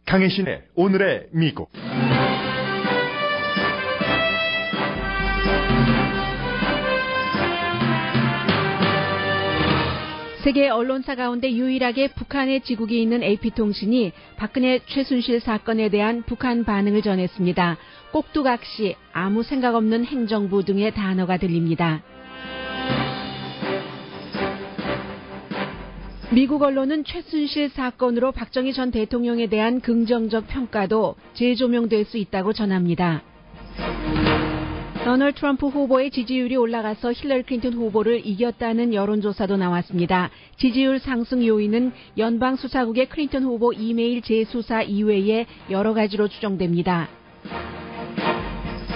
강혜신의 오늘의 미국. 세계 언론사 가운데 유일하게 북한의 지국이 있는 AP통신이 박근혜 최순실 사건에 대한 북한 반응을 전했습니다. 꼭두각시, 아무 생각 없는 행정부 등의 단어가 들립니다. 미국 언론은 최순실 사건으로 박정희 전 대통령에 대한 긍정적 평가도 재조명될 수 있다고 전합니다. 도널드 트럼프 후보의 지지율이 올라가서 힐러리 클린턴 후보를 이겼다는 여론조사도 나왔습니다. 지지율 상승 요인은 연방수사국의 클린턴 후보 이메일 재수사 이외에 여러 가지로 추정됩니다.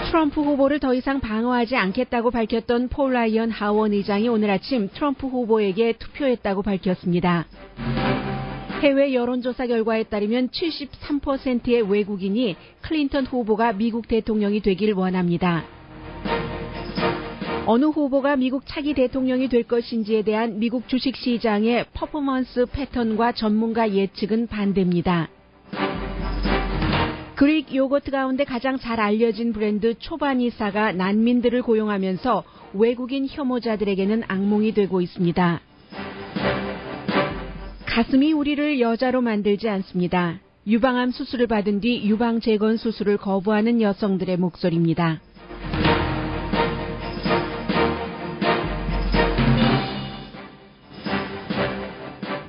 트럼프 후보를 더 이상 방어하지 않겠다고 밝혔던 폴 라이언 하원 의장이 오늘 아침 트럼프 후보에게 투표했다고 밝혔습니다. 해외 여론조사 결과에 따르면 73%의 외국인이 클린턴 후보가 미국 대통령이 되길 원합니다. 어느 후보가 미국 차기 대통령이 될 것인지에 대한 미국 주식시장의 퍼포먼스 패턴과 전문가 예측은 반대입니다. 그릭 요거트 가운데 가장 잘 알려진 브랜드 초바니사가 난민들을 고용하면서 외국인 혐오자들에게는 악몽이 되고 있습니다. 가슴이 우리를 여자로 만들지 않습니다. 유방암 수술을 받은 뒤 유방 재건 수술을 거부하는 여성들의 목소리입니다.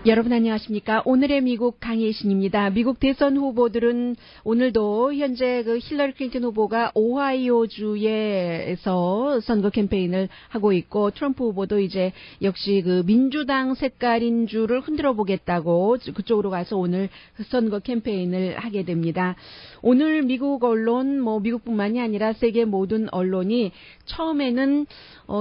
여러분 안녕하십니까? 오늘의 미국 강혜신입니다. 미국 대선 후보들은 오늘도 현재 힐러리 클린턴 후보가 오하이오주에서 선거 캠페인을 하고 있고 트럼프 후보도 이제 역시 민주당 색깔인 주를 흔들어 보겠다고 그쪽으로 가서 오늘 선거 캠페인을 하게 됩니다. 오늘 미국 언론, 미국뿐만이 아니라 세계 모든 언론이 처음에는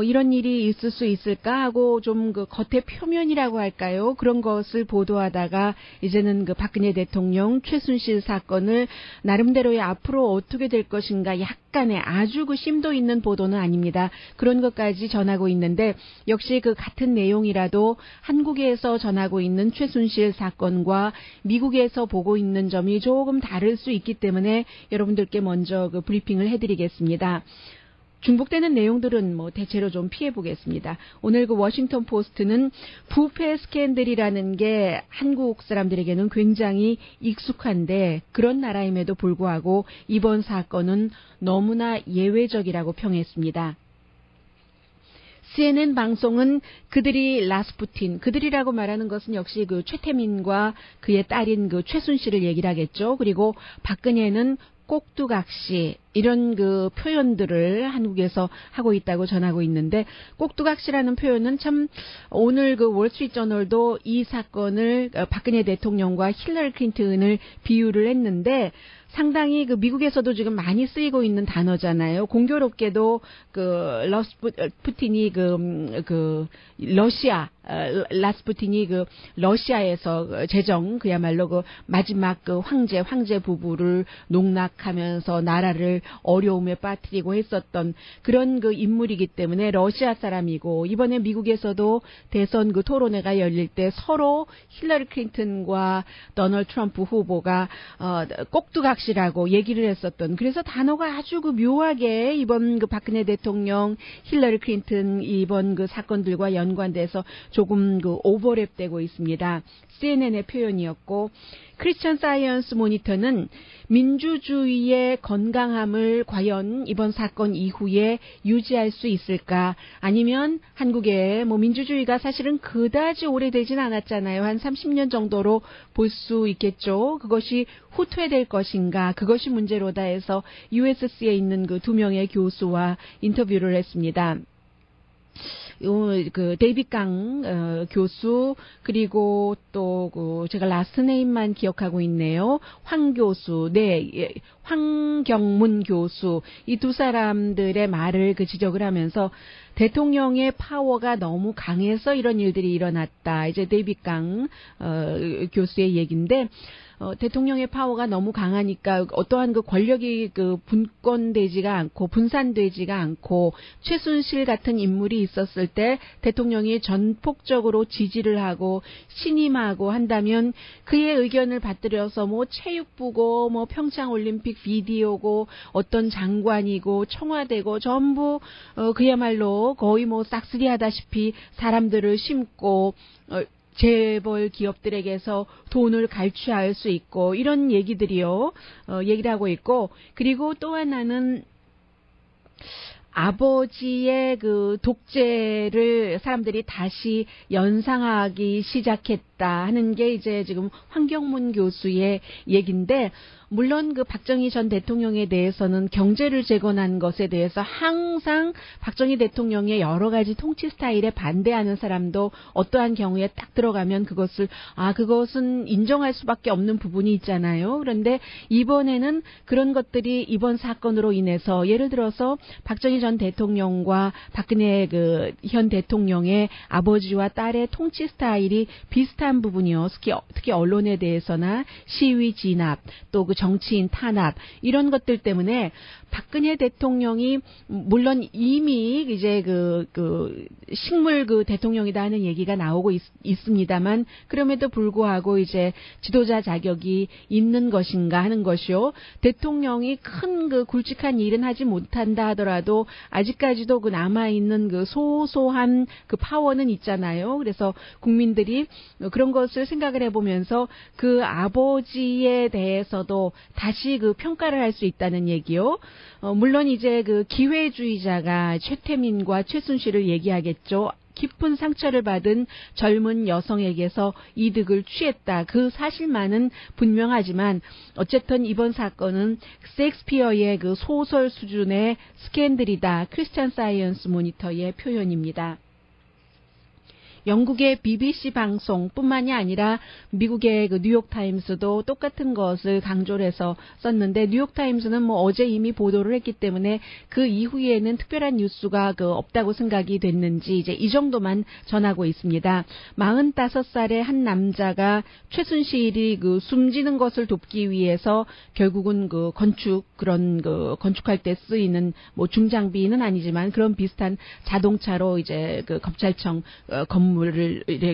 이런 일이 있을 수 있을까 하고 좀 겉의 표면이라고 할까요? 그런 것을 보도하다가 이제는 박근혜 대통령 최순실 사건을 나름대로의 앞으로 어떻게 될 것인가 약간의 아주 심도 있는 보도는 아닙니다. 그런 것까지 전하고 있는데 역시 같은 내용이라도 한국에서 전하고 있는 최순실 사건과 미국에서 보고 있는 점이 조금 다를 수 있기 때문에 여러분들께 먼저 브리핑을 해드리겠습니다. 중복되는 내용들은 대체로 좀 피해보겠습니다. 오늘 워싱턴 포스트는 부패 스캔들이라는 게 한국 사람들에게는 굉장히 익숙한데 그런 나라임에도 불구하고 이번 사건은 너무나 예외적이라고 평했습니다. CNN 방송은 그들이 라스푸틴, 그들이라고 말하는 것은 역시 최태민과 그의 딸인 최순실을 얘기를 하겠죠. 그리고 박근혜는 꼭두각시 이런 표현들을 한국에서 하고 있다고 전하고 있는데 꼭두각시라는 표현은 참 오늘 월스트리트저널도 이 사건을 박근혜 대통령과 힐러리 클린턴을 비유를 했는데 상당히 미국에서도 지금 많이 쓰이고 있는 단어잖아요. 공교롭게도 라스푸틴이 러시아 라스푸틴이 러시아에서 그야말로 마지막 황제 부부를 농락하면서 나라를 어려움에 빠뜨리고 했었던 그런 인물이기 때문에 러시아 사람이고 이번에 미국에서도 대선 토론회가 열릴 때 서로 힐러리 클린턴과 도널드 트럼프 후보가 꼭두각시라고 얘기를 했었던 그래서 단어가 아주 묘하게 이번 박근혜 대통령 힐러리 클린턴 이번 사건들과 연관돼서 조금 오버랩되고 있습니다. CNN의 표현이었고 크리스천 사이언스 모니터는 민주주의의 건강함을 과연 이번 사건 이후에 유지할 수 있을까? 아니면 한국의 민주주의가 사실은 그다지 오래되진 않았잖아요. 한 30년 정도로 볼 수 있겠죠. 그것이 후퇴될 것인가? 그것이 문제로다 해서 USC에 있는 두 명의 교수와 인터뷰를 했습니다. 데이빗 강 교수 그리고 또 제가 라스트 네임만 기억하고 있네요. 황 교수, 황경문 교수 이 두 사람들의 말을 지적을 하면서 대통령의 파워가 너무 강해서 이런 일들이 일어났다. 이제 데이빗 강 교수의 얘기인데 대통령의 파워가 너무 강하니까 어떠한 그 권력이 그 분권되지가 않고 분산되지가 않고 최순실 같은 인물이 있었을 때 대통령이 전폭적으로 지지를 하고 신임하고 한다면 그의 의견을 받들여서 뭐 체육부고 뭐 평창올림픽 비디오고 어떤 장관이고 청와대고 전부 그야말로 거의 뭐 싹쓸이하다시피 사람들을 심고 재벌 기업들에게서 돈을 갈취할 수 있고 이런 얘기들이요. 얘기를 하고 있고 그리고 또 하나는 아버지의 그 독재를 사람들이 다시 연상하기 시작했다 하는 게 이제 지금 황경문 교수의 얘기인데 물론 그 박정희 전 대통령에 대해서는 경제를 재건한 것에 대해서 항상 박정희 대통령의 여러 가지 통치 스타일에 반대하는 사람도 어떠한 경우에 딱 들어가면 그것은 인정할 수밖에 없는 부분이 있잖아요. 그런데 이번에는 그런 것들이 이번 사건으로 인해서 예를 들어서 박정희 전 대통령과 박근혜 그 현 대통령의 아버지와 딸의 통치 스타일이 비슷한 부분이요. 특히 언론에 대해서나 시위 진압 또 그 정치인 탄압 이런 것들 때문에 박근혜 대통령이 물론 이미 이제 그 식물 그 대통령이다 하는 얘기가 나오고 있습니다만 그럼에도 불구하고 이제 지도자 자격이 있는 것인가 하는 것이요. 대통령이 큰 그 굵직한 일은 하지 못한다 하더라도 아직까지도 그 남아 있는 그 소소한 그 파워는 있잖아요. 그래서 국민들이 그런 것을 생각을 해보면서 그 아버지에 대해서도 다시 그 평가를 할 수 있다는 얘기요. 물론 이제 그 기회주의자가 최태민과 최순실을 얘기하겠죠. 깊은 상처를 받은 젊은 여성에게서 이득을 취했다. 그 사실만은 분명하지만 어쨌든 이번 사건은 셰익스피어의 그 소설 수준의 스캔들이다. 크리스찬 사이언스 모니터의 표현입니다. 영국의 BBC 방송뿐만이 아니라 미국의 그 뉴욕타임스도 똑같은 것을 강조를 해서 썼는데 뉴욕타임스는 뭐 어제 이미 보도를 했기 때문에 그 이후에는 특별한 뉴스가 없다고 생각이 됐는지 이제 이 정도만 전하고 있습니다. 45살의 한 남자가 최순실이 그 숨지는 것을 돕기 위해서 결국은 그 건축할 때 쓰이는 뭐 중장비는 아니지만 그런 비슷한 자동차로 이제 그 검찰청 건물을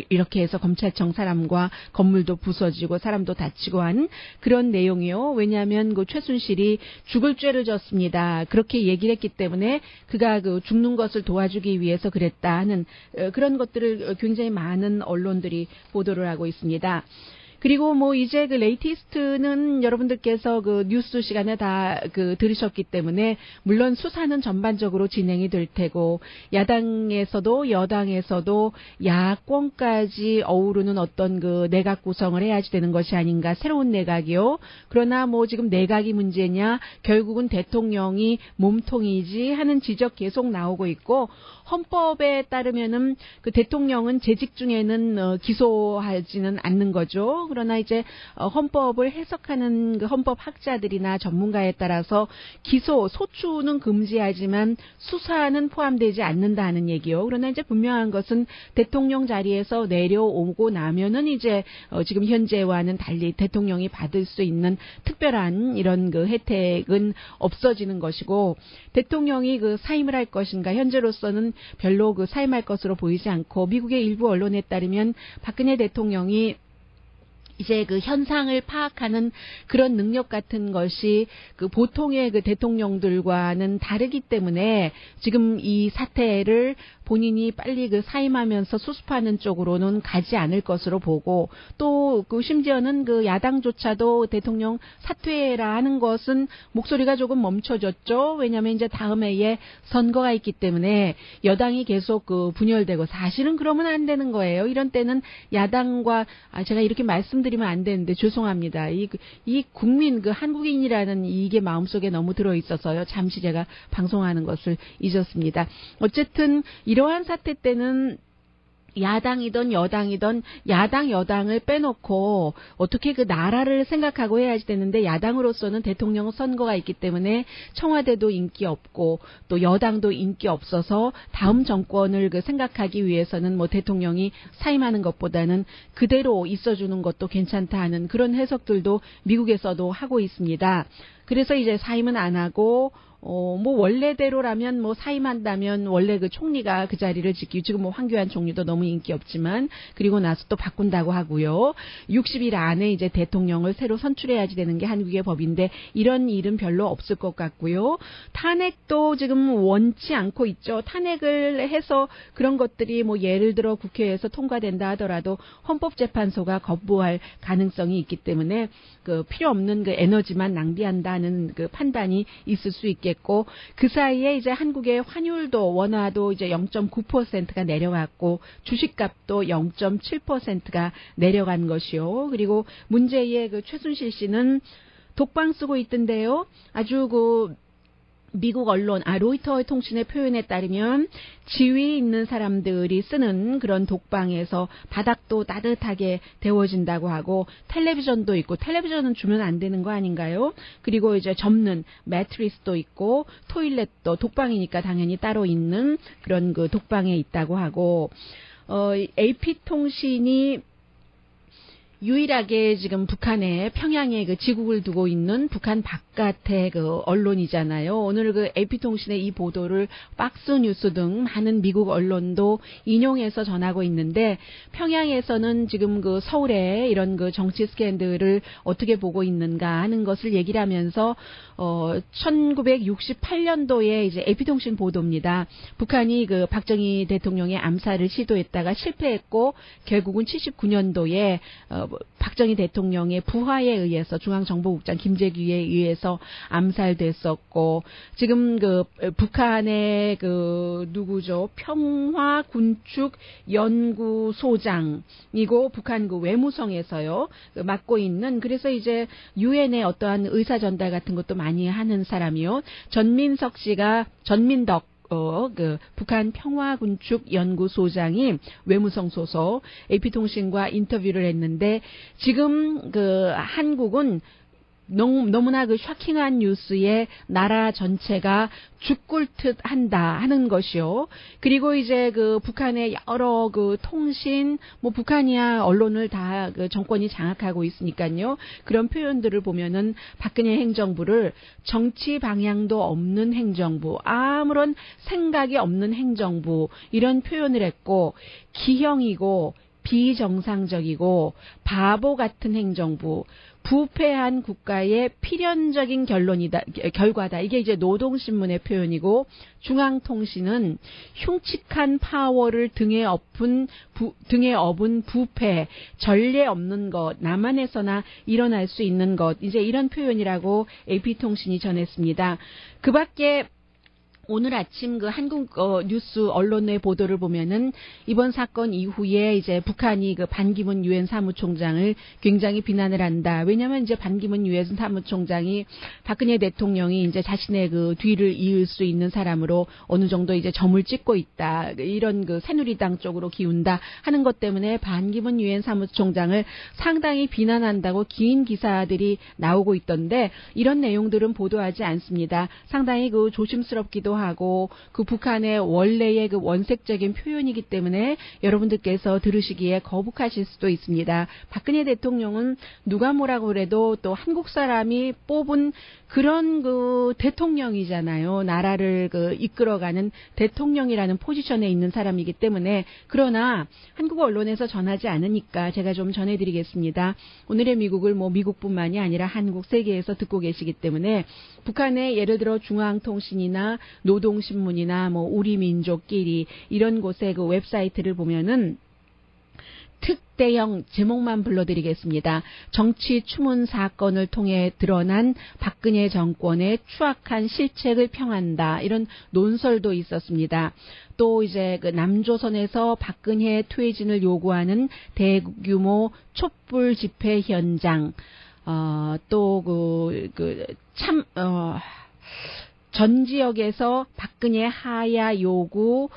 이렇게 해서 검찰청 사람과 건물도 부서지고 사람도 다치고 한 그런 내용이요. 왜냐하면 그 최순실이 죽을 죄를 졌습니다. 그렇게 얘기를 했기 때문에 그가 그 죽는 것을 도와주기 위해서 그랬다 하는 그런 것들을 굉장히 많은 언론들이 보도를 하고 있습니다. 그리고 뭐 이제 그 레이티스트는 여러분들께서 그 뉴스 시간에 다 들으셨기 때문에 물론 수사는 전반적으로 진행이 될 테고 야당에서도 여당에서도 야권까지 어우르는 어떤 그 내각 구성을 해야지 되는 것이 아닌가 새로운 내각이요. 그러나 뭐 지금 내각이 문제냐 결국은 대통령이 몸통이지 하는 지적 계속 나오고 있고 헌법에 따르면은 그 대통령은 재직 중에는 기소하지는 않는 거죠. 그러나 이제 헌법을 해석하는 그 헌법학자들이나 전문가에 따라서 소추는 금지하지만 수사는 포함되지 않는다 하는 얘기요. 그러나 이제 분명한 것은 대통령 자리에서 내려오고 나면은 이제 지금 현재와는 달리 대통령이 받을 수 있는 특별한 이런 그 혜택은 없어지는 것이고 대통령이 그 사임을 할 것인가 현재로서는 별로 그 사임할 것으로 보이지 않고 미국의 일부 언론에 따르면 박근혜 대통령이 이제 그 현상을 파악하는 그런 능력 같은 것이 그 보통의 그 대통령들과는 다르기 때문에 지금 이 사태를 본인이 빨리 그 사임하면서 수습하는 쪽으로는 가지 않을 것으로 보고 또 그 심지어는 그 야당조차도 대통령 사퇴라 하는 것은 목소리가 조금 멈춰졌죠. 왜냐하면 이제 다음 해에 선거가 있기 때문에 여당이 계속 그 분열되고 사실은 그러면 안 되는 거예요. 이런 때는 야당과 제가 이렇게 말씀드리면 안 되는데 죄송합니다. 이 국민 그 한국인이라는 이게 마음속에 너무 들어 있어서요. 잠시 제가 방송하는 것을 잊었습니다. 어쨌든 이러한 사태 때는 야당이든 여당이든 야당 여당을 빼놓고 어떻게 그 나라를 생각하고 해야지 되는데 야당으로서는 대통령 선거가 있기 때문에 청와대도 인기 없고 또 여당도 인기 없어서 다음 정권을 그 생각하기 위해서는 뭐 대통령이 사임하는 것보다는 그대로 있어주는 것도 괜찮다 하는 그런 해석들도 미국에서도 하고 있습니다. 그래서 이제 사임은 안 하고 뭐 원래대로라면 뭐 사임한다면 원래 그 총리가 그 자리를 지키고 지금 뭐 황교안 총리도 너무 인기 없지만 그리고 나서 또 바꾼다고 하고요. 60일 안에 이제 대통령을 새로 선출해야지 되는 게 한국의 법인데 이런 일은 별로 없을 것 같고요. 탄핵도 지금 원치 않고 있죠. 탄핵을 해서 그런 것들이 뭐 예를 들어 국회에서 통과된다 하더라도 헌법재판소가 거부할 가능성이 있기 때문에 그 필요 없는 그 에너지만 낭비한다는 그 판단이 있을 수 있겠고 그 사이에 이제 한국의 환율도 원화도 이제 0.9%가 내려갔고 주식값도 0.7%가 내려간 것이요. 그리고 문제의 그 최순실 씨는 독방 쓰고 있던데요. 아주 그 미국 언론, 로이터 통신의 표현에 따르면 지위 있는 사람들이 쓰는 그런 독방에서 바닥도 따뜻하게 데워진다고 하고 텔레비전도 있고 텔레비전은 주면 안 되는 거 아닌가요? 그리고 이제 접는 매트리스도 있고 토일렛도 독방이니까 당연히 따로 있는 그런 그 독방에 있다고 하고 AP통신이 유일하게 지금 북한에 평양에 그 지국을 두고 있는 북한 바깥의 그 언론이잖아요. 오늘 그 AP통신의 이 보도를 박스뉴스 등 많은 미국 언론도 인용해서 전하고 있는데 평양에서는 지금 그 서울에 이런 그 정치 스캔들을 어떻게 보고 있는가 하는 것을 얘기를 하면서 1968년도에 이제 AP통신 보도입니다. 북한이 그 박정희 대통령의 암살을 시도했다가 실패했고 결국은 79년도에 박정희 대통령의 부하에 의해서 중앙정보국장 김재규에 의해서 암살됐었고 지금 그 북한의 그 누구죠? 평화군축연구소장이고 북한 그 외무성에서요 맡고 있는 그래서 이제 유엔의 어떠한 의사 전달 같은 것도 많이 하는 사람이요. 전민덕 그 북한 평화군축연구소장이 외무성 소속 AP통신과 인터뷰를 했는데 지금 그 한국은 너무나 그 쇼킹한 뉴스에 나라 전체가 죽을 듯 한다 하는 것이요. 그리고 이제 그 북한의 여러 그 통신, 뭐 북한이야 언론을 다 그 정권이 장악하고 있으니까요. 그런 표현들을 보면은 박근혜 행정부를 정치 방향도 없는 행정부, 아무런 생각이 없는 행정부 이런 표현을 했고 기형이고 비정상적이고 바보 같은 행정부. 부패한 국가의 필연적인 결과다. 이게 이제 노동신문의 표현이고 중앙통신은 흉측한 파워를 등에 업은 부패, 전례 없는 것, 남한에서나 일어날 수 있는 것. 이제 이런 표현이라고 AP통신이 전했습니다. 그 밖에 오늘 아침 그 한국 뉴스 언론의 보도를 보면은 이번 사건 이후에 이제 북한이 그 반기문 유엔 사무총장을 굉장히 비난을 한다. 왜냐하면 이제 반기문 유엔 사무총장이 박근혜 대통령이 이제 자신의 그 뒤를 이을 수 있는 사람으로 어느 정도 이제 점을 찍고 있다. 이런 그 새누리당 쪽으로 기운다 하는 것 때문에 반기문 유엔 사무총장을 상당히 비난한다고 긴 기사들이 나오고 있던데 이런 내용들은 보도하지 않습니다. 상당히 그 조심스럽기도 하고 그 북한의 원래의 그 원색적인 표현이기 때문에 여러분들께서 들으시기에 거북하실 수도 있습니다. 박근혜 대통령은 누가 뭐라고 그래도 또 한국 사람이 뽑은 그런 그 대통령이잖아요. 나라를 그 이끌어가는 대통령이라는 포지션에 있는 사람이기 때문에 그러나 한국 언론에서 전하지 않으니까 제가 좀 전해드리겠습니다. 오늘의 미국을 뭐 미국뿐만이 아니라 한국 세계에서 듣고 계시기 때문에 북한의 예를 들어 중앙통신이나 노동신문이나 뭐 우리민족끼리 이런 곳의 그 웹사이트를 보면은 특대형 제목만 불러드리겠습니다. 정치 추문 사건을 통해 드러난 박근혜 정권의 추악한 실책을 평한다. 이런 논설도 있었습니다. 또 이제 그 남조선에서 박근혜 퇴진을 요구하는 대규모 촛불 집회 현장, 또 전 지역에서 박근혜 하야 요구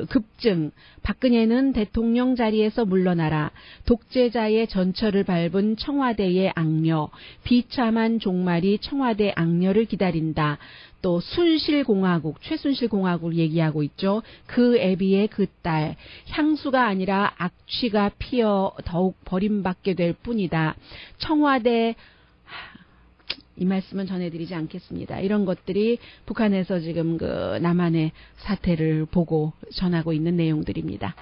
급증, 박근혜는 대통령 자리에서 물러나라, 독재자의 전철을 밟은 청와대의 악녀, 비참한 종말이 청와대 악녀를 기다린다. 또 순실공화국, 최순실공화국을 얘기하고 있죠. 그 애비의 그 딸, 향수가 아니라 악취가 피어 더욱 버림받게 될 뿐이다. 청와대, 이 말씀은 전해드리지 않겠습니다. 이런 것들이 북한에서 지금 그 남한의 사태를 보고 전하고 있는 내용들입니다.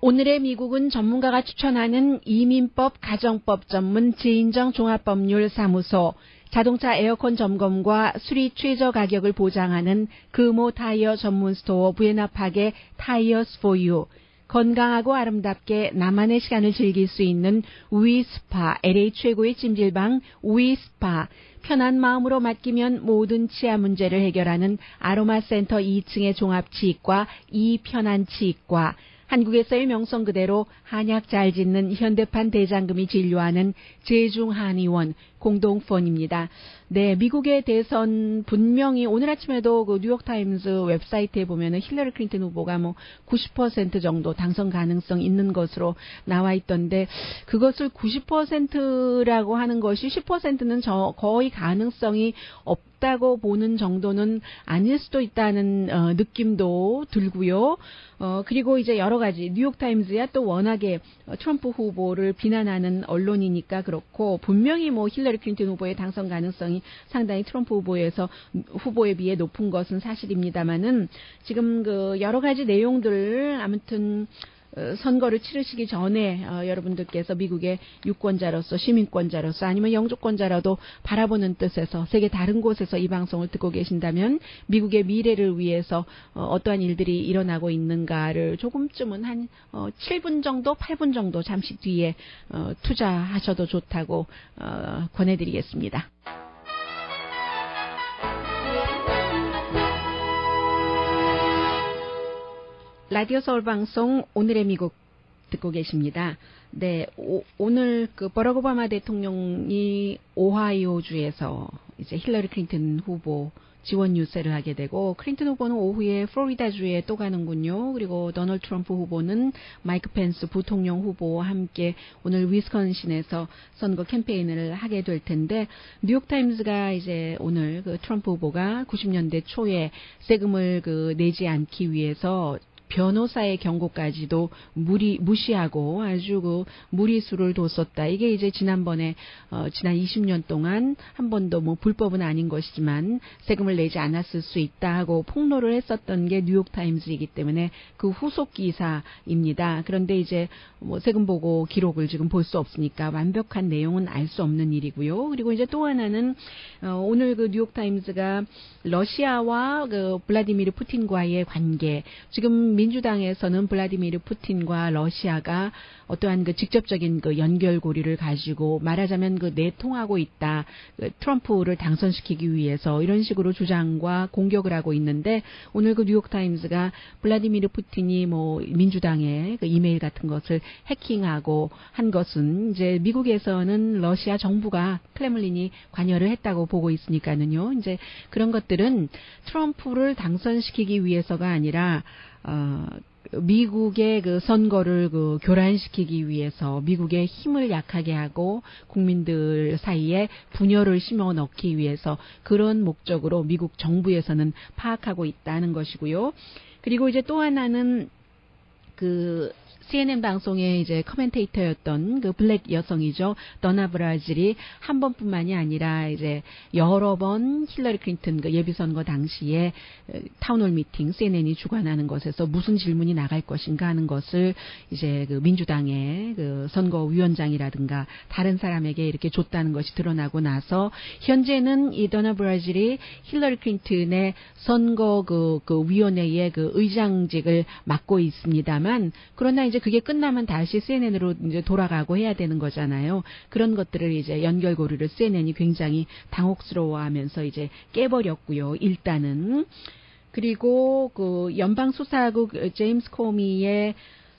오늘의 미국은 전문가가 추천하는 이민법 가정법 전문 지인정 종합법률 사무소, 자동차 에어컨 점검과 수리 최저 가격을 보장하는 금호 타이어 전문 스토어 부에나팍의 타이어스 포 유, 건강하고 아름답게 나만의 시간을 즐길 수 있는 위스파, LA 최고의 찜질방 위스파, 편한 마음으로 맡기면 모든 치아 문제를 해결하는 아로마 센터 2층의 종합치과 이편안치과, 한국에서의 명성 그대로 한약 잘 짓는 현대판 대장금이 진료하는 제중한의원 공동폰입니다. 네, 미국의 대선 분명히 오늘 아침에도 그 뉴욕타임스 웹사이트에 보면은 힐러리 클린턴 후보가 90% 정도 당선 가능성 있는 것으로 나와 있던데, 그것을 90%라고 하는 것이 10%는 거의 가능성이 없다고 보는 정도는 아닐 수도 있다는 느낌도 들고요. 그리고 이제 여러 가지 뉴욕타임스야 또 워낙에 트럼프 후보를 비난하는 언론이니까 그렇고, 분명히 힐러리 클린턴 후보의 당선 가능성이 상당히 트럼프 후보에 비해 높은 것은 사실입니다만은, 지금 그 여러 가지 내용들, 아무튼 선거를 치르시기 전에 여러분들께서 미국의 유권자로서, 시민권자로서, 아니면 영주권자라도 바라보는 뜻에서 세계 다른 곳에서 이 방송을 듣고 계신다면 미국의 미래를 위해서 어떠한 일들이 일어나고 있는가를 조금쯤은 한 7분 정도, 8분 정도 잠시 뒤에 투자하셔도 좋다고 권해드리겠습니다. 라디오 서울 방송 오늘의 미국 듣고 계십니다. 네, 오늘 그 버락 오바마 대통령이 오하이오주에서 이제 힐러리 클린턴 후보 지원 유세를 하게 되고, 클린턴 후보는 오후에 플로리다주에 또 가는군요. 그리고 도널드 트럼프 후보는 마이크 펜스 부통령 후보와 함께 오늘 위스콘신에서 선거 캠페인을 하게 될 텐데, 뉴욕타임스가 이제 오늘 그 트럼프 후보가 90년대 초에 세금을 내지 않기 위해서 변호사의 경고까지도 무시하고 아주 무리수를 뒀었다. 이게 이제 지난번에 지난 20년 동안 한 번도 불법은 아닌 것이지만 세금을 내지 않았을 수 있다 하고 폭로를 했었던 게 뉴욕타임스이기 때문에 그 후속 기사입니다. 그런데 이제 세금 보고 기록을 지금 볼 수 없으니까 완벽한 내용은 알 수 없는 일이고요. 그리고 이제 또 하나는 오늘 그 뉴욕타임스가 러시아와 그 블라디미르 푸틴과의 관계, 지금 민주당에서는 블라디미르 푸틴과 러시아가 어떠한 그 직접적인 그 연결고리를 가지고 말하자면 내통하고 있다. 트럼프를 당선시키기 위해서 이런 식으로 주장과 공격을 하고 있는데, 오늘 그 뉴욕타임스가 블라디미르 푸틴이 민주당의 그 이메일 같은 것을 해킹하고 한 것은 이제 미국에서는 러시아 정부가 클레물린이 관여를 했다고 보고 있으니까는요. 이제 그런 것들은 트럼프를 당선시키기 위해서가 아니라 미국의 그 선거를 교란시키기 위해서 미국의 힘을 약하게 하고 국민들 사이에 분열을 심어 넣기 위해서 그런 목적으로 미국 정부에서는 파악하고 있다는 것이고요. 그리고 이제 또 하나는 CNN 방송의 이제 커멘테이터였던 그 블랙 여성이죠. 더나 브라질이 한 번뿐만이 아니라 이제 여러 번 힐러리 클린턴 예비선거 당시에 타운홀 미팅 CNN이 주관하는 것에서 무슨 질문이 나갈 것인가 하는 것을 이제 민주당의 선거위원장이라든가 다른 사람에게 이렇게 줬다는 것이 드러나고 나서, 현재는 이 더나 브라질이 힐러리 클린턴의 선거 위원회의 의장직을 맡고 있습니다만, 그러나 이제 그게 끝나면 다시 CNN으로 이제 돌아가고 해야 되는 거잖아요. 그런 것들을 이제 연결고리를 CNN이 굉장히 당혹스러워하면서 이제 깨버렸고요. 일단은. 그리고 연방수사국 제임스 코미의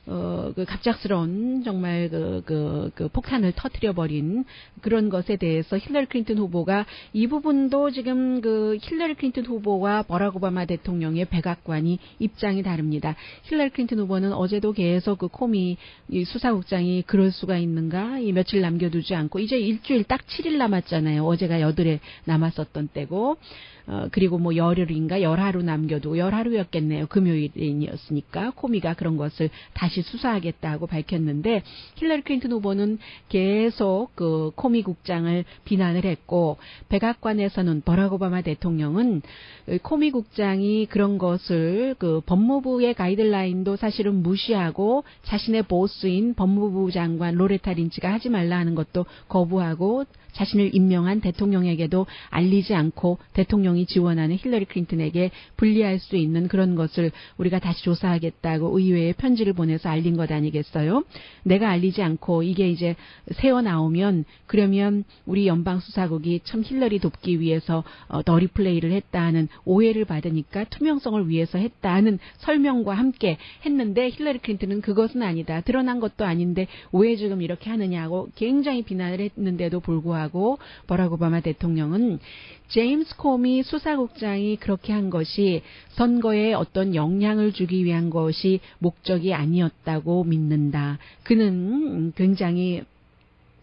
그 갑작스러운 정말 그 폭탄을 터뜨려버린 그런 것에 대해서 힐러리 클린턴 후보가 이 부분도 지금 그 힐러리 클린턴 후보와 버락 오바마 대통령의 백악관이 입장이 다릅니다. 힐러리 클린턴 후보는 어제도 계속 그 코미 수사국장이 그럴 수가 있는가 이 며칠 남겨두지 않고 이제 일주일 딱 7일 남았잖아요. 어제가 8일 남았었던 때고 그리고 뭐 열흘인가 열하루 남겨두고 열하루였겠네요. 금요일이었으니까 코미가 그런 것을 다시 수사하겠다고 밝혔는데 힐러리 클린턴 후보는 계속 그 코미 국장을 비난을 했고 백악관에서는 버락 오바마 대통령은 코미 국장이 그런 것을 그 법무부의 가이드라인도 사실은 무시하고 자신의 보스인 법무부 장관 로레타 린치가 하지 말라 하는 것도 거부하고 자신을 임명한 대통령에게도 알리지 않고 대통령이 지원하는 힐러리 클린턴에게 불리할 수 있는 그런 것을 우리가 다시 조사하겠다고 의회에 편지를 보내서 알린 것 아니겠어요? 내가 알리지 않고 이게 이제 새어 나오면 그러면 우리 연방수사국이 참 힐러리 돕기 위해서 더리 플레이를 했다는 오해를 받으니까 투명성을 위해서 했다는 설명과 함께 했는데 힐러리 클린턴은 그것은 아니다. 드러난 것도 아닌데 왜 지금 이렇게 하느냐고 굉장히 비난을 했는데도 불구하고 버락 오바마 대통령은 제임스 코미 수사국장이 그렇게 한 것이 선거에 어떤 영향을 주기 위한 것이 목적이 아니었다고 믿는다. 그는 굉장히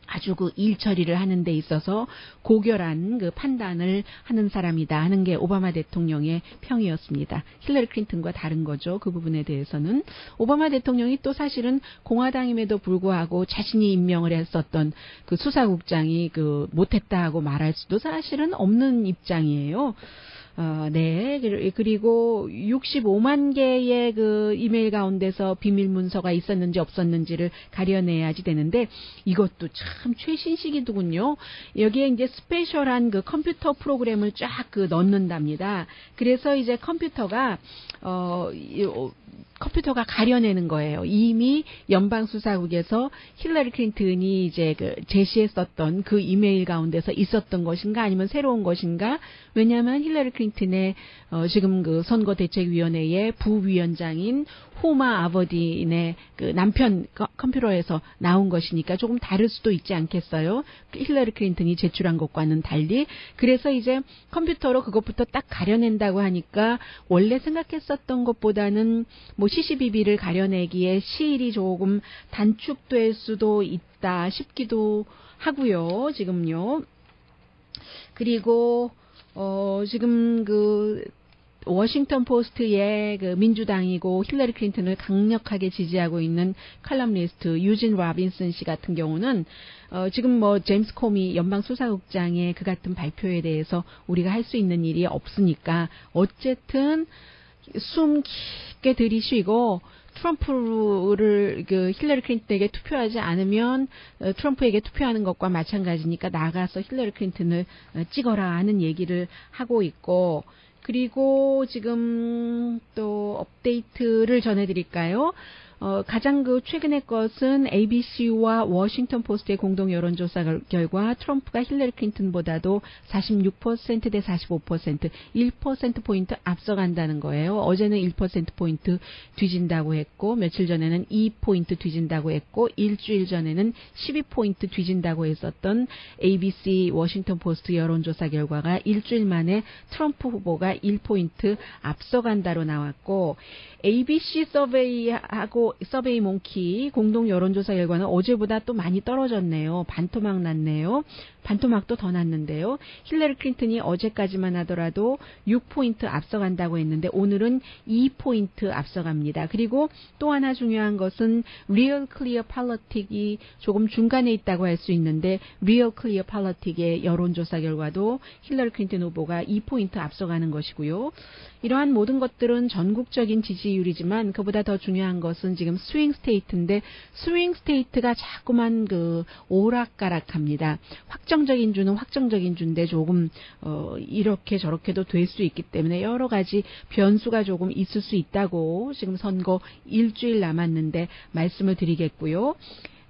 아주 그 일 처리를 하는 데 있어서 고결한 그 판단을 하는 사람이다 하는 게 오바마 대통령의 평이었습니다. 힐러리 클린턴과 다른 거죠. 그 부분에 대해서는 오바마 대통령이 또 사실은 공화당임에도 불구하고 자신이 임명을 했었던 그 수사국장이 그 못했다 하고 말할 수도 사실은 없는 입장이에요. 네. 그리고 65만 개의 그 이메일 가운데서 비밀 문서가 있었는지 없었는지를 가려내야지 되는데 이것도 참 최신식이더군요. 여기에 이제 스페셜한 그 컴퓨터 프로그램을 쫙 그 넣는답니다. 그래서 이제 컴퓨터가 가려내는 거예요. 이미 연방수사국에서 힐러리 클린턴이 이제 그 제시했었던 그 이메일 가운데서 있었던 것인가 아니면 새로운 것인가? 왜냐하면 힐러리 클린턴의 지금 그 선거대책위원회의 부위원장인 호마 아버딘의 그 남편 컴퓨터에서 나온 것이니까 조금 다를 수도 있지 않겠어요? 힐러리 클린턴이 제출한 것과는 달리. 그래서 이제 컴퓨터로 그것부터 딱 가려낸다고 하니까 원래 생각했었던 것보다는 뭐 CCBB를 가려내기에 시일이 조금 단축될 수도 있다 싶기도 하고요. 지금요. 그리고 지금 그 워싱턴 포스트의 그 민주당이고 힐러리 클린턴을 강력하게 지지하고 있는 칼럼니스트 유진 로빈슨 씨 같은 경우는 지금 뭐 제임스 코미 연방수사국장의 그 같은 발표에 대해서 우리가 할 수 있는 일이 없으니까 어쨌든 숨 깊게 들이쉬고 트럼프를 그 힐러리 클린턴에게 투표하지 않으면 트럼프에게 투표하는 것과 마찬가지니까 나가서 힐러리 클린턴을 찍어라 하는 얘기를 하고 있고 그리고 지금 또 업데이트를 전해드릴까요? 가장 그 최근의 것은 ABC와 워싱턴 포스트의 공동 여론조사 결과 트럼프가 힐러리 클린턴보다도 46% 대 45%, 1%포인트 앞서간다는 거예요. 어제는 1%포인트 뒤진다고 했고 며칠 전에는 2포인트 뒤진다고 했고 일주일 전에는 12포인트 뒤진다고 했었던 ABC 워싱턴 포스트 여론조사 결과가 일주일 만에 트럼프 후보가 1포인트 앞서간다로 나왔고 ABC 서베이하고 서베이 몽키 공동 여론조사 결과는 어제보다 또 많이 떨어졌네요. 반토막 났네요. 반토막도 더 났는데요. 힐러리 클린턴이 어제까지만 하더라도 6포인트 앞서간다고 했는데 오늘은 2포인트 앞서갑니다. 그리고 또 하나 중요한 것은 Real Clear Politic이 조금 중간에 있다고 할 수 있는데 Real Clear Politic의 여론조사 결과도 힐러리 클린턴 후보가 2포인트 앞서가는 것이고요. 이러한 모든 것들은 전국적인 지지율이지만 그보다 더 중요한 것은 지금 스윙 스테이트인데 스윙 스테이트가 자꾸만 그 오락가락합니다. 확정적인 주는 확정적인 주인데 조금 이렇게 저렇게도 될 수 있기 때문에 여러 가지 변수가 조금 있을 수 있다고 지금 선거 일주일 남았는데 말씀을 드리겠고요.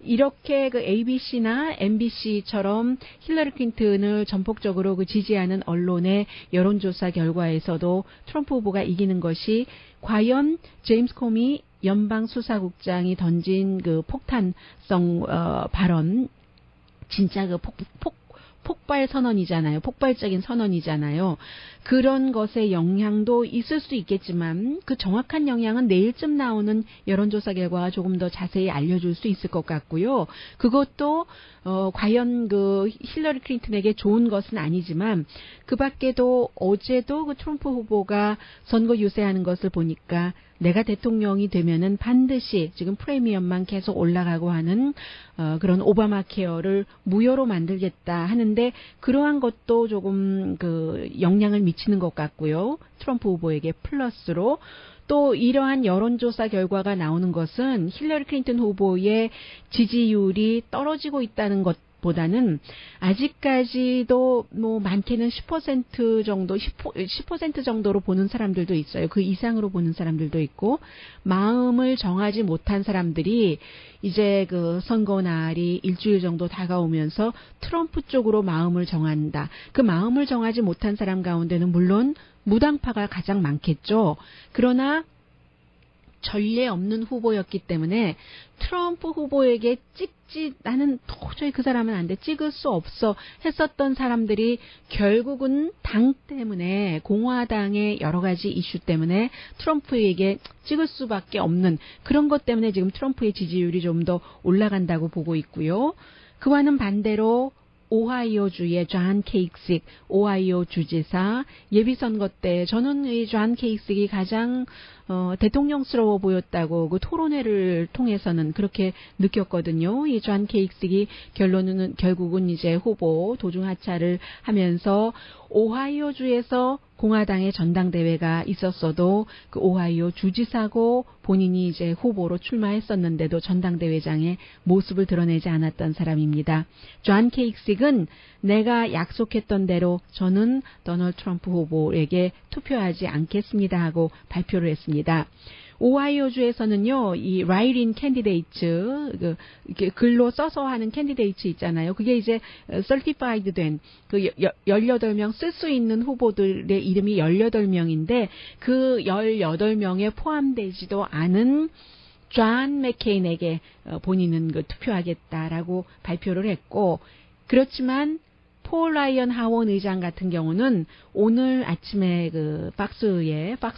이렇게 그 ABC나 MBC처럼 힐러리 클린턴을 전폭적으로 그 지지하는 언론의 여론조사 결과에서도 트럼프 후보가 이기는 것이 과연 제임스 코미 연방 수사국장이 던진 그 폭탄성 발언, 진짜 그 폭발 선언이잖아요. 폭발적인 선언이잖아요. 그런 것의 영향도 있을 수 있겠지만 그 정확한 영향은 내일쯤 나오는 여론조사 결과가 조금 더 자세히 알려줄 수 있을 것 같고요. 그것도 과연 그 힐러리 클린턴에게 좋은 것은 아니지만 그 밖에도 어제도 그 트럼프 후보가 선거 유세하는 것을 보니까 내가 대통령이 되면은 반드시 지금 프리미엄만 계속 올라가고 하는 그런 오바마 케어를 무효로 만들겠다 하는데 그러한 것도 조금 그 영향을 미치는 것 같고요. 트럼프 후보에게 플러스로 또 이러한 여론조사 결과가 나오는 것은 힐러리 클린턴 후보의 지지율이 떨어지고 있다는 것보다는 아직까지도 뭐 많게는 10% 정도, 10% 정도로 보는 사람들도 있어요. 그 이상으로 보는 사람들도 있고 마음을 정하지 못한 사람들이 이제 그 선거 날이 일주일 정도 다가오면서 트럼프 쪽으로 마음을 정한다. 그 마음을 정하지 못한 사람 가운데는 물론 무당파가 가장 많겠죠. 그러나 전례 없는 후보였기 때문에 트럼프 후보에게 나는 도저히 그 사람은 안 돼, 찍을 수 없어 했었던 사람들이 결국은 당 때문에 공화당의 여러 가지 이슈 때문에 트럼프에게 찍을 수밖에 없는 그런 것 때문에 지금 트럼프의 지지율이 좀 더 올라간다고 보고 있고요. 그와는 반대로 오하이오주의 존 케이식 오하이오 주지사 예비선거 때 저는 이 존 케이식이 가장 대통령스러워 보였다고 그 토론회를 통해서는 그렇게 느꼈거든요. 이 존 케이식이 결국은 이제 후보 도중 하차를 하면서 오하이오주에서 공화당의 전당대회가 있었어도 그 오하이오 주지사고 본인이 이제 후보로 출마했었는데도 전당대회장의 모습을 드러내지 않았던 사람입니다. 존 케이식은 내가 약속했던 대로 저는 도널드 트럼프 후보에게 투표하지 않겠습니다 하고 발표를 했습니다. 오하이오주에서는요, 이 라이린 캔디데이트, 이렇게 글로 써서 하는 캔디데이트 있잖아요. 그게 이제 certified 된 그 18명 쓸 수 있는 후보들의 이름이 18명인데 그 18명에 포함되지도 않은 존 맥케인에게 본인은 그 투표하겠다라고 발표를 했고, 그렇지만 폴 라이언 하원 의장 같은 경우는 오늘 아침에 그 박스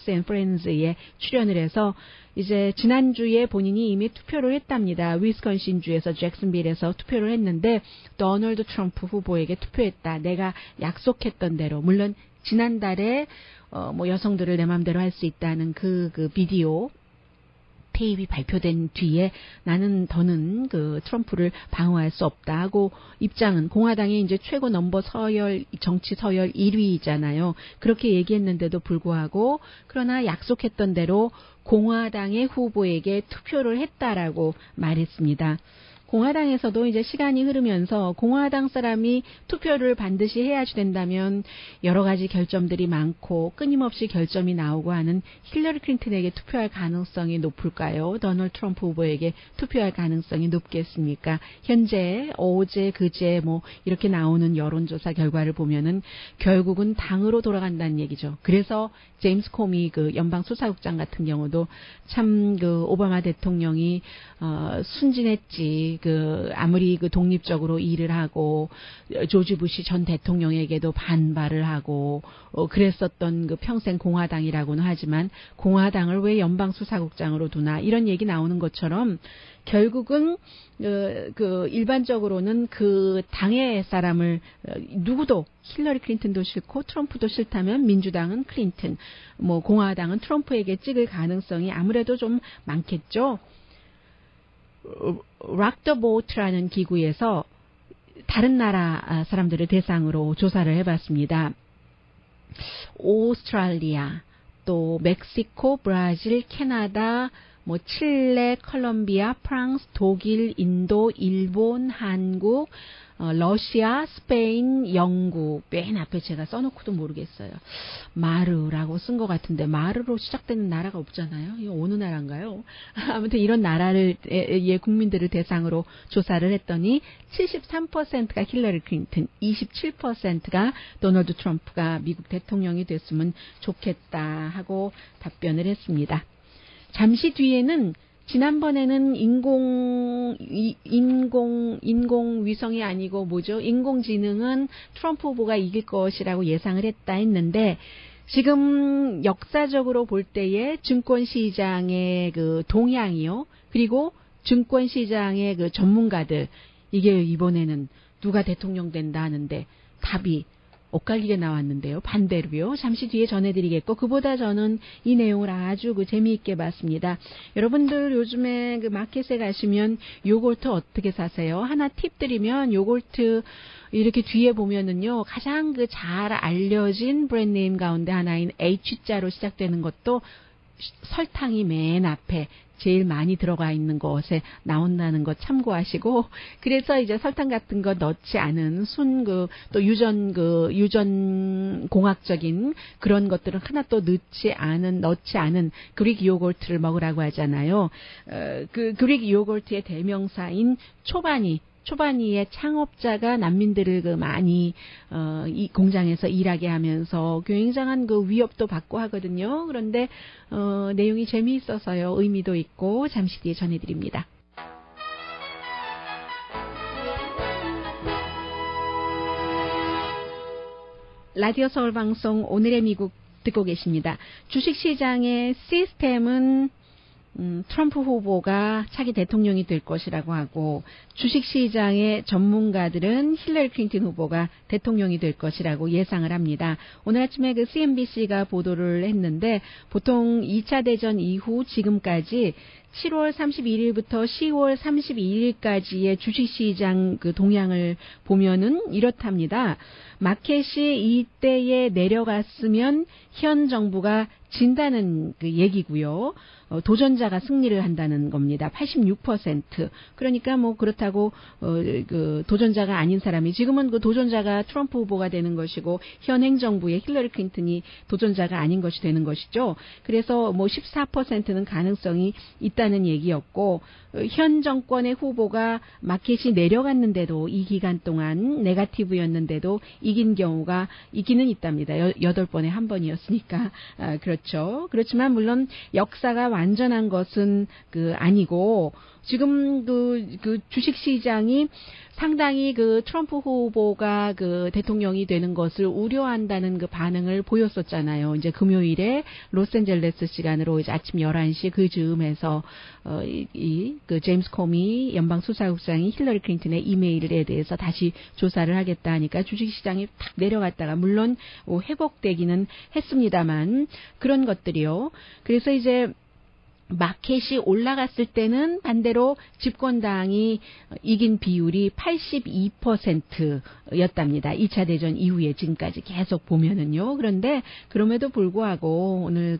앤 프렌즈에 출연을 해서 이제 지난주에 본인이 이미 투표를 했답니다. 위스콘신주에서 잭슨빌에서 투표를 했는데 도널드 트럼프 후보에게 투표했다. 내가 약속했던 대로. 물론 지난달에 뭐 여성들을 내 마음대로 할 수 있다는 그 비디오 테이프가 발표된 뒤에 더는 그 트럼프를 방어할 수 없다 하고 입장은 공화당의 이제 최고 넘버 정치 서열 1위이잖아요. 그렇게 얘기했는데도 불구하고 그러나 약속했던 대로 공화당의 후보에게 투표를 했다라고 말했습니다. 공화당에서도 이제 시간이 흐르면서 공화당 사람이 투표를 반드시 해야 된다면 여러 가지 결점들이 많고 끊임없이 결점이 나오고 하는 힐러리 클린턴에게 투표할 가능성이 높을까요? 도널드 트럼프 후보에게 투표할 가능성이 높겠습니까? 현재 어제 그제 뭐 이렇게 나오는 여론조사 결과를 보면은 결국은 당으로 돌아간다는 얘기죠. 그래서 제임스 코미 그 연방 수사국장 같은 경우도 참 그 오바마 대통령이 순진했지. 그 아무리 그 독립적으로 일을 하고 조지 부시 전 대통령에게도 반발을 하고 그랬었던 그 평생 공화당이라고는 하지만 공화당을 왜 연방 수사국장으로 두나 이런 얘기 나오는 것처럼 결국은 그 일반적으로는 그 당의 사람을 누구도 힐러리 클린턴도 싫고 트럼프도 싫다면 민주당은 클린턴, 뭐 공화당은 트럼프에게 찍을 가능성이 아무래도 좀 많겠죠. 락 더 보트라는 기구에서 다른 나라 사람들을 대상으로 조사를 해봤습니다. 오스트랄리아, 또 멕시코, 브라질, 캐나다, 뭐 칠레, 콜롬비아, 프랑스, 독일, 인도, 일본, 한국, 러시아, 스페인, 영국. 맨 앞에 제가 써놓고도 모르겠어요. 마르라고 쓴 것 같은데 마르로 시작되는 나라가 없잖아요. 이거 어느 나라인가요? 아무튼 이런 나라의 국민들을 대상으로 조사를 했더니 73%가 힐러리 클린턴, 27%가 도널드 트럼프가 미국 대통령이 됐으면 좋겠다 하고 답변을 했습니다. 잠시 뒤에는 지난번에는 인공위성이 아니고 뭐죠? 인공지능은 트럼프 후보가 이길 것이라고 예상을 했는데 지금 역사적으로 볼 때의 증권시장의 그 동향이요. 그리고 증권시장의 그 전문가들, 이게 이번에는 누가 대통령 된다 하는데 답이 엇갈리게 나왔는데요. 반대로요. 잠시 뒤에 전해드리겠고, 그보다 저는 이 내용을 아주 재미있게 봤습니다. 여러분들 요즘에 그 마켓에 가시면 요거트 어떻게 사세요? 하나 팁 드리면 요거트 이렇게 뒤에 보면은요, 가장 잘 알려진 브랜드네임 가운데 하나인 H자로 시작되는 것도 설탕이 맨 앞에 제일 많이 들어가 있는 것에 나온다는 것 참고하시고, 그래서 이제 설탕 같은 거 넣지 않은 또 유전 공학적인 그런 것들은 하나 또 넣지 않은 그릭 요거트를 먹으라고 하잖아요. 그 그릭 요거트의 대명사인 초바니의 창업자가 난민들을 많이 이 공장에서 일하게 하면서 굉장한 위협도 받고 하거든요. 그런데 내용이 재미있어서요. 의미도 있고 잠시 뒤에 전해드립니다. 라디오 서울 방송 오늘의 미국 듣고 계십니다. 주식시장의 시스템은 트럼프 후보가 차기 대통령이 될 것이라고 하고, 주식시장의 전문가들은 힐러리 클린턴 후보가 대통령이 될 것이라고 예상을 합니다. 오늘 아침에 CNBC가 보도를 했는데, 보통 2차 대전 이후 지금까지 7월 31일부터 10월 32일까지의 주식시장 동향을 보면은 이렇답니다. 마켓이 이때에 내려갔으면 현 정부가 진다는 얘기고요. 도전자가 승리를 한다는 겁니다. 86%. 그러니까 그렇다고 도전자가 아닌 사람이, 지금은 도전자가 트럼프 후보가 되는 것이고 현 행정부의 힐러리 클린턴이 도전자가 아닌 것이 되는 것이죠. 그래서 14%는 가능성이 있다는 얘기였고, 현 정권의 후보가 마켓이 내려갔는데도 이 기간 동안 네거티브였는데도 이기는 있답니다. 8번에 한 번이었으니까. 그렇죠. 그렇지만 물론 역사가 완전한 것은 아니고, 지금 주식시장이 상당히 트럼프 후보가 대통령이 되는 것을 우려한다는 반응을 보였었잖아요. 이제 금요일에 로스앤젤레스 시간으로 이제 아침 11시 즈음에서 제임스 코미 연방수사국장이 힐러리 클린턴의 이메일에 대해서 다시 조사를 하겠다 하니까 주식시장이 탁 내려갔다가 물론 회복되기는 했습니다만, 그런 것들이요. 그래서 이제 마켓이 올라갔을 때는 반대로 집권당이 이긴 비율이 82%였답니다. 2차 대전 이후에 지금까지 계속 보면은요. 그런데 그럼에도 불구하고 오늘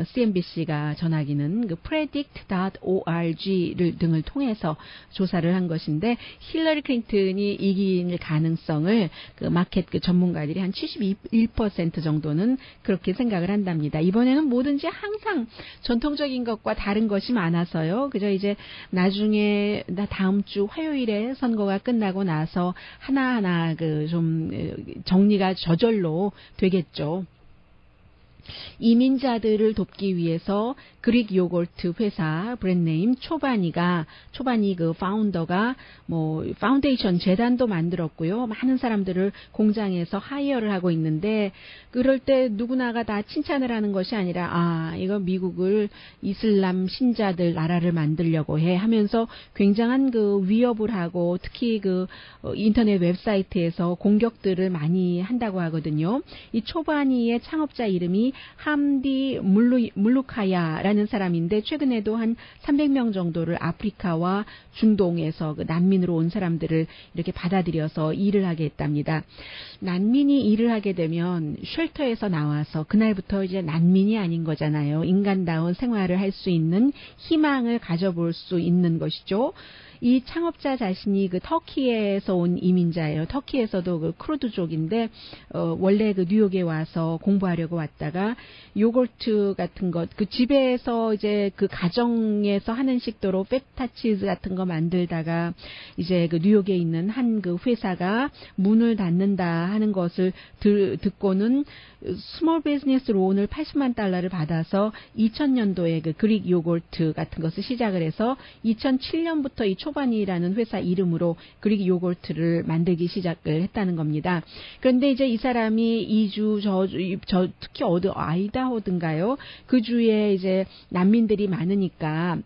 CNBC가 전하기는 predict.org 등을 통해서 조사를 한 것인데, 힐러리 클린턴이 이길 가능성을 마켓 전문가들이 한 71% 정도는 그렇게 생각을 한답니다. 이번에는 뭐든지 항상 전통적인 것과 다른 것이 많아서요. 그저 이제 나중에 다음 주 화요일에 선거가 끝나고 나서 하나하나 좀 정리가 저절로 되겠죠. 이민자들을 돕기 위해서 그릭 요거트 회사 브랜드네임 초바니 파운더가 파운데이션 재단도 만들었고요. 많은 사람들을 공장에서 하이어를 하고 있는데, 그럴 때 누구나가 다 칭찬을 하는 것이 아니라 이거 미국을 이슬람 신자들 나라를 만들려고 해 하면서 굉장한 위협을 하고, 특히 인터넷 웹사이트에서 공격들을 많이 한다고 하거든요. 이 초바니의 창업자 이름이 함디 물루카야라는 사람인데, 최근에도 한 300명 정도를 아프리카와 중동에서 난민으로 온 사람들을 이렇게 받아들여서 일을 하게 했답니다. 난민이 일을 하게 되면 쉘터에서 나와서 그날부터 이제 난민이 아닌 거잖아요. 인간다운 생활을 할 수 있는 희망을 가져볼 수 있는 것이죠. 이 창업자 자신이 터키에서 온 이민자예요. 터키에서도 크루드족인데 원래 뉴욕에 와서 공부하려고 왔다가 보니까 요거트 같은 것, 그 집에서 이제 그 가정에서 하는 식도로 페타치즈 같은 거 만들다가 이제 그 뉴욕에 있는 한 그 회사가 문을 닫는다 하는 것을 듣고는 스몰 비즈니스 론을 $80만 받아서 2000년도에 그 그릭 요거트 같은 것을 시작을 해서 2007년부터 이 초반이라는 회사 이름으로 그릭 요거트를 만들기 시작을 했다는 겁니다. 그런데 이제 이 사람이 이주 저 특히 아이다호든가요? 그 주에 이제 난민들이 많으니까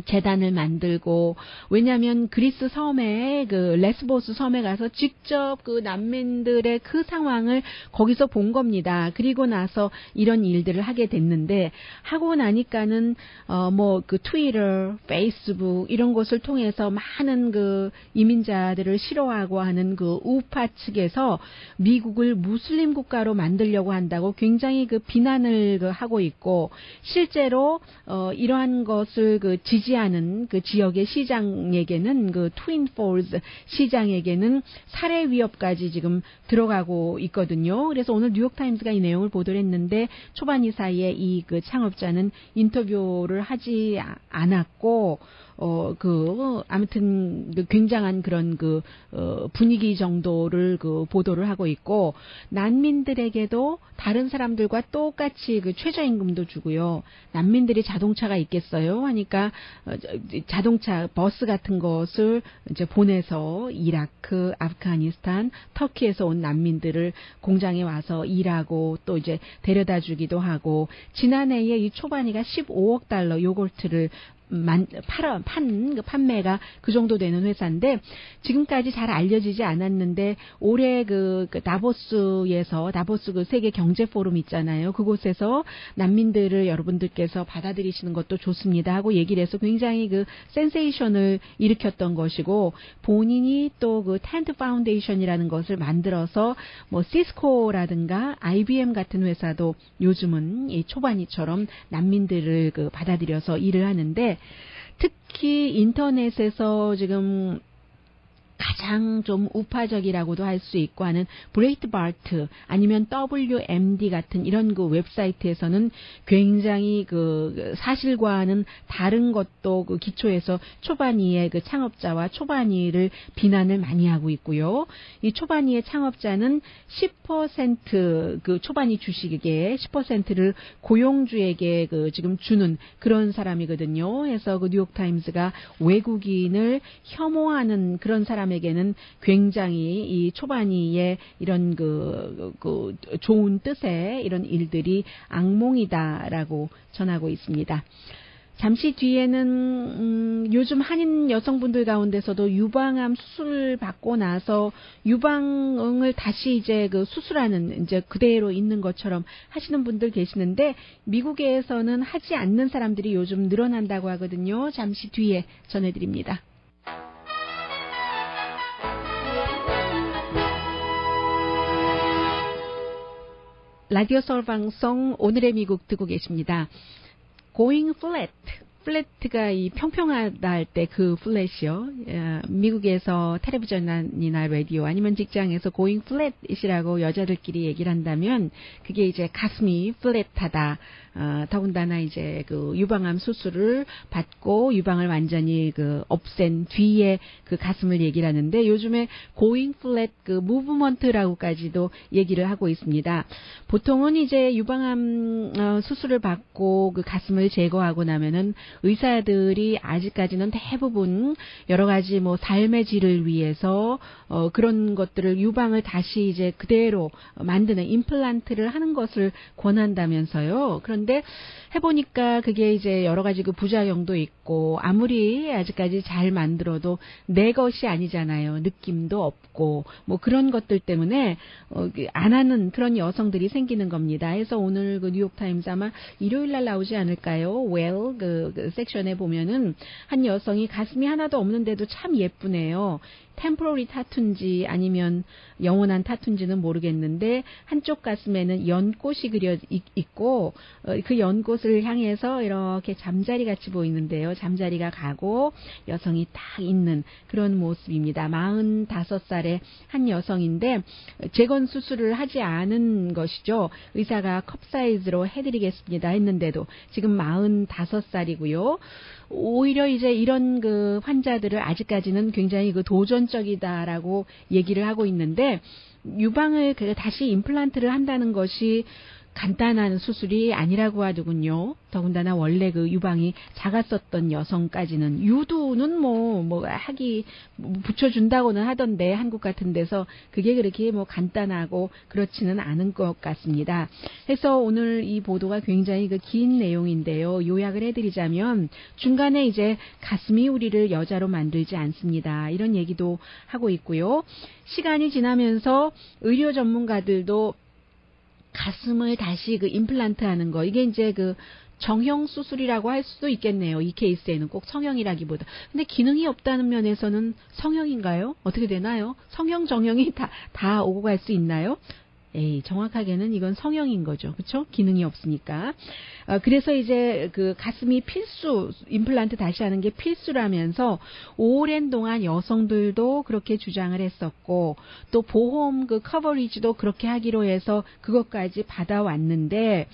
재단을 만들고, 왜냐하면 그리스 섬에 그 레스보스 섬에 가서 직접 그 난민들의 그 상황을 거기서 본 겁니다. 그리고 나서 이런 일들을 하게 됐는데, 하고 나니까는 뭐 그 트위터, 페이스북 이런 것을 통해서 많은 그 이민자들을 싫어하고 하는 그 우파 측에서 미국을 무슬림 국가로 만들려고 한다고 굉장히 그 비난을 하고 있고, 실제로 이러한 것을 그 지지하는 그 지역의 시장에게는 그 트윈폴즈 시장에게는 살해 위협까지 지금 들어가고 있거든요. 그래서 오늘 뉴욕타임스가 이 내용을 보도를 했는데 초반이 사이에 이 그 창업자는 인터뷰를 하지 않았고 아무튼 굉장한 그런 분위기 정도를 보도를 하고 있고, 난민들에게도 다른 사람들과 똑같이 최저임금도 주고요. 난민들이 자동차가 있겠어요? 하니까 자동차, 버스 같은 것을 이제 보내서 이라크, 아프가니스탄, 터키에서 온 난민들을 공장에 와서 일하고 또 이제 데려다 주기도 하고, 지난해에 이 초반이가 $15억 요거트를 판매가 그 정도 되는 회사인데, 지금까지 잘 알려지지 않았는데, 올해 다보스 그 세계 경제 포럼 있잖아요. 그곳에서 난민들을 여러분들께서 받아들이시는 것도 좋습니다 하고 얘기를 해서 굉장히 센세이션을 일으켰던 것이고, 본인이 또 텐트 파운데이션이라는 것을 만들어서 뭐 시스코라든가 IBM 같은 회사도 요즘은 이 초반이처럼 난민들을 받아들여서 일을 하는데, 특히 인터넷에서 지금 가장 좀 우파적이라고도 할 수 있고 하는 브레이트바르트 아니면 WMD 같은 이런 웹사이트에서는 굉장히 사실과는 다른 것도 기초에서 초반이의 창업자와 초반이를 비난을 많이 하고 있고요. 이 초반이의 창업자는 10% 초반이 주식의 10%를 고용주에게 지금 주는 그런 사람이거든요. 그래서 뉴욕타임스가 외국인을 혐오하는 그런 사람에게는 굉장히 이 초반이의 이런 좋은 뜻의 이런 일들이 악몽이다라고 전하고 있습니다. 잠시 뒤에는 요즘 한인 여성분들 가운데서도 유방암 수술 받고 나서 유방을 다시 이제 수술하는 이제 그대로 있는 것처럼 하시는 분들 계시는데, 미국에서는 하지 않는 사람들이 요즘 늘어난다고 하거든요. 잠시 뒤에 전해드립니다. 라디오 서울 방송 오늘의 미국 듣고 계십니다. Going flat. 플랫가 이 평평하다 할 때 플랫이요. 미국에서 텔레비전이나 라디오 아니면 직장에서 going flat이라고 여자들끼리 얘기를 한다면 그게 이제 가슴이 플랫하다. 더군다나 이제 유방암 수술을 받고 유방을 완전히 없앤 뒤에 가슴을 얘기를 하는데, 요즘에 going flat 무브먼트라고까지도 얘기를 하고 있습니다. 보통은 이제 유방암 수술을 받고 가슴을 제거하고 나면은 의사들이 아직까지는 대부분 여러 가지 삶의 질을 위해서 그런 것들을 유방을 다시 이제 그대로 만드는 임플란트를 하는 것을 권한다면서요. 그런데 해보니까 그게 이제 여러 가지 부작용도 있고, 아무리 아직까지 잘 만들어도 내 것이 아니잖아요. 느낌도 없고 그런 것들 때문에 안 하는 그런 여성들이 생기는 겁니다. 그래서 오늘 뉴욕타임스 아마 일요일 날 나오지 않을까요? 섹션에 보면은 한 여성이 가슴이 하나도 없는데도 참 예쁘네요. 템포러리 타투인지 아니면 영원한 타투인지는 모르겠는데 한쪽 가슴에는 연꽃이 그려 있고 그 연꽃을 향해서 이렇게 잠자리 같이 보이는데요. 잠자리가 가고 여성이 딱 있는 그런 모습입니다. 45살의 한 여성인데 재건 수술을 하지 않은 것이죠. 의사가 컵 사이즈로 해드리겠습니다 했는데도 지금 45살이고요. 오히려 이제 이런 그 환자들을 아직까지는 굉장히 그 도전적이다라고 얘기를 하고 있는데 유방을 다시 임플란트를 한다는 것이 간단한 수술이 아니라고 하더군요. 더군다나 원래 그 유방이 작았었던 여성까지는 유두는 붙여준다고는 하던데 한국 같은 데서 그게 그렇게 간단하고 그렇지는 않은 것 같습니다. 그래서 오늘 이 보도가 굉장히 그 긴 내용인데요. 요약을 해드리자면 중간에 이제 가슴이 우리를 여자로 만들지 않습니다. 이런 얘기도 하고 있고요. 시간이 지나면서 의료 전문가들도 가슴을 다시 그 임플란트 하는 거, 이게 이제 그 정형 수술이라고 할 수도 있겠네요. 이 케이스에는 꼭 성형이라기보다. 근데 기능이 없다는 면에서는 성형인가요? 어떻게 되나요? 성형, 정형이 다 오고 갈 수 있나요? 정확하게는 이건 성형인 거죠. 그렇죠? 기능이 없으니까. 그래서 이제 그 가슴이 필수, 임플란트 다시 하는 게 필수라면서 오랜 동안 여성들도 그렇게 주장을 했었고 또 보험 그 커버리지도 그렇게 하기로 해서 그것까지 받아왔는데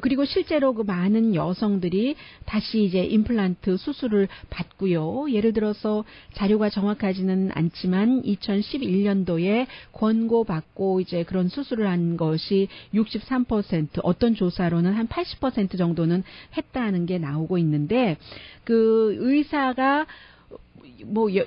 그리고 실제로 그 많은 여성들이 다시 이제 임플란트 수술을 받고요. 예를 들어서 자료가 정확하지는 않지만 2011년도에 권고받고 이제 그런 수술을 한 것이 63%, 어떤 조사로는 한 80% 정도는 했다는 게 나오고 있는데 그 의사가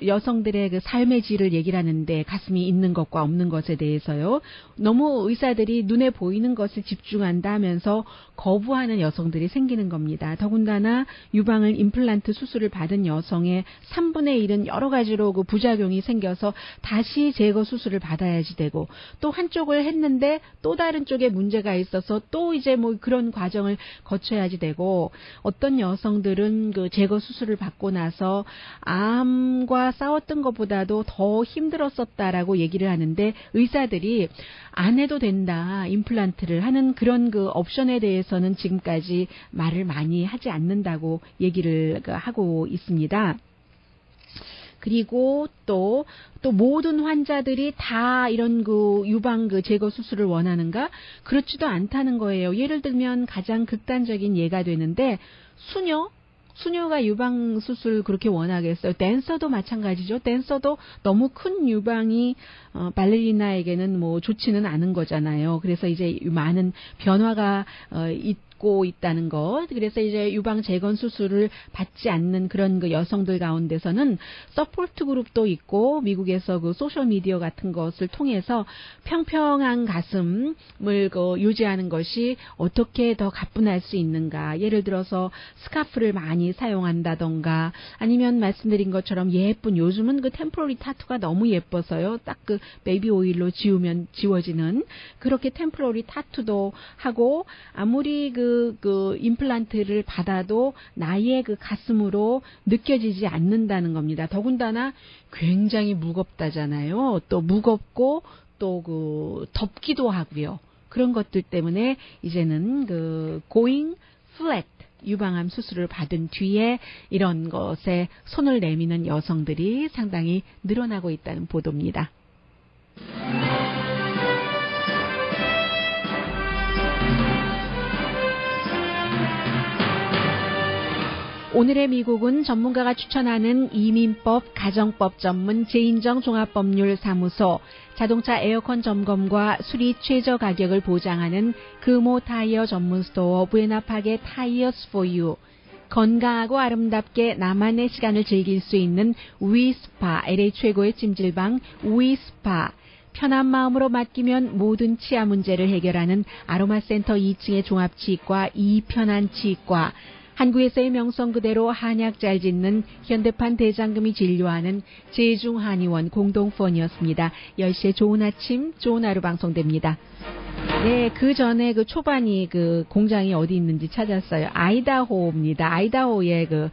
여성들의 그 삶의 질을 얘기를 하는데 가슴이 있는 것과 없는 것에 대해서요. 너무 의사들이 눈에 보이는 것에 집중한다 하면서 거부하는 여성들이 생기는 겁니다. 더군다나 유방을 임플란트 수술을 받은 여성의 3분의 1은 여러 가지로 그 부작용이 생겨서 다시 제거 수술을 받아야지 되고 또 한쪽을 했는데 또 다른 쪽에 문제가 있어서 또 이제 그런 과정을 거쳐야지 되고 어떤 여성들은 그 제거 수술을 받고 나서 암과 싸웠던 것보다도 더 힘들었었다라고 얘기를 하는데 의사들이 안 해도 된다, 임플란트를 하는 그런 그 옵션에 대해서는 지금까지 말을 많이 하지 않는다고 얘기를 하고 있습니다. 그리고 또 모든 환자들이 다 이런 그 유방 그 제거 수술을 원하는가? 그렇지도 않다는 거예요. 예를 들면 가장 극단적인 예가 되는데 수녀가 유방 수술 그렇게 원하겠어요. 댄서도 마찬가지죠. 댄서도 너무 큰 유방이 발레리나에게는 좋지는 않은 거잖아요. 그래서 이제 많은 변화가 있고 있다는 것. 그래서 이제 유방 재건 수술을 받지 않는 그런 그 여성들 가운데서는 서포트 그룹도 있고 미국에서 그 소셜 미디어 같은 것을 통해서 평평한 가슴을 유지하는 것이 어떻게 더 가뿐할 수 있는가. 예를 들어서 스카프를 많이 사용한다던가 아니면 말씀드린 것처럼 예쁜 요즘은 그 템포러리 타투가 너무 예뻐서요. 딱 그 베이비 오일로 지우면 지워지는 그렇게 템포러리 타투도 하고 아무리 그 임플란트를 받아도 나의 그 가슴으로 느껴지지 않는다는 겁니다. 더군다나 굉장히 무겁다잖아요. 또 무겁고 또 덥기도 하고요. 그런 것들 때문에 이제는 going flat 유방암 수술을 받은 뒤에 이런 것에 손을 내미는 여성들이 상당히 늘어나고 있다는 보도입니다. 오늘의 미국은 전문가가 추천하는 이민법, 가정법 전문 제인정 종합법률사무소, 자동차 에어컨 점검과 수리 최저 가격을 보장하는 금호 타이어 전문 스토어 부에나파게 타이어스 포 유, 건강하고 아름답게 나만의 시간을 즐길 수 있는 위스파, LA 최고의 찜질방 위스파, 편한 마음으로 맡기면 모든 치아 문제를 해결하는 아로마센터 2층의 종합치과 이편한치과, 한국에서의 명성 그대로 한약 잘 짓는 현대판 대장금이 진료하는 제중한의원 공동폰이었습니다. 10시에 좋은 아침, 좋은 하루 방송됩니다. 네, 그 전에 그 초반이 그 공장이 어디 있는지 찾았어요. 아이다호입니다. 아이다호의 그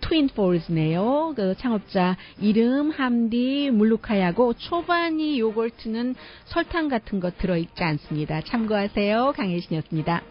트윈 폴즈네요. 그 창업자 이름 함디 물루카야고 초반이 요거트는 설탕 같은 거 들어있지 않습니다. 참고하세요. 강혜신이었습니다.